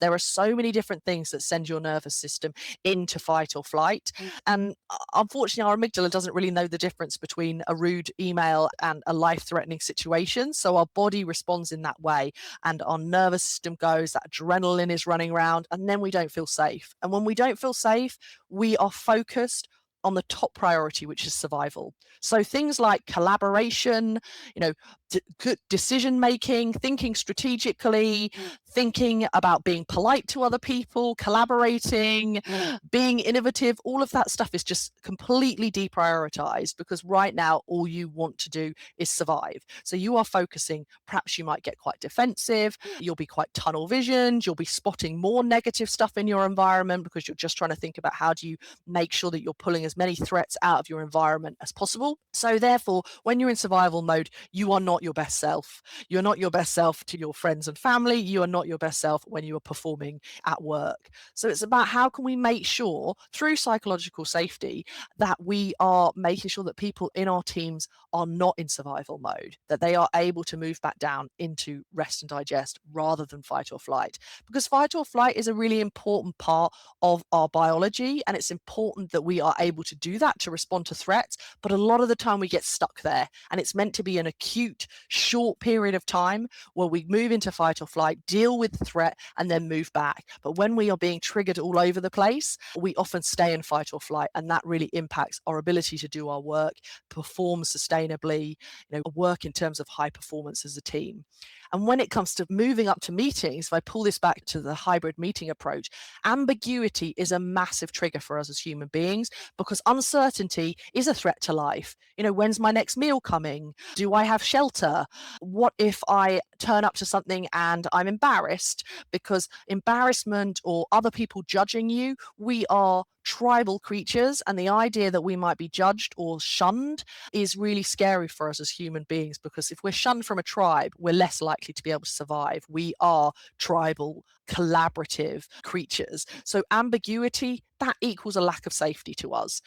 There are so many different things that send your nervous system into fight or flight. And unfortunately, our amygdala doesn't really know the difference between a rude email and a life threatening situation. So our body responds in that way, and our nervous system goes, that adrenaline is running around, and then we don't feel safe. And when we don't feel safe, we are focused on the top priority, which is survival. So things like collaboration, you know, good decision making, thinking strategically, thinking about being polite to other people, collaborating, being innovative, all of that stuff is just completely deprioritized because right now all you want to do is survive. So you are focusing, perhaps you might get quite defensive, you'll be quite tunnel visioned, you'll be spotting more negative stuff in your environment because you're just trying to think about how do you make sure that you're pulling as many threats out of your environment as possible. So therefore, when you're in survival mode, you are not your best self. You're not your best self to your friends and family. You are not your best self when you are performing at work. So it's about how can we make sure through psychological safety that we are making sure that people in our teams are not in survival mode, that they are able to move back down into rest and digest rather than fight or flight. Because fight or flight is a really important part of our biology, and it's important that we are able to do that to respond to threats. But a lot of the time we get stuck there, and it's meant to be an acute, short period of time where we move into fight or flight, deal with the threat, and then move back. But when we are being triggered all over the place, we often stay in fight or flight, and that really impacts our ability to do our work, perform sustainably, work in terms of high performance as a team. And when it comes to moving up to meetings, if I pull this back to the hybrid meeting approach, ambiguity is a massive trigger for us as human beings because uncertainty is a threat to life. When's my next meal coming? Do I have shelter? What if I turn up to something and I'm embarrassed? Because embarrassment or other people judging you, we are tribal creatures, and the idea that we might be judged or shunned is really scary for us as human beings, because if we're shunned from a tribe, we're less likely to be able to survive. We are tribal, collaborative creatures. So ambiguity, that equals a lack of safety to us.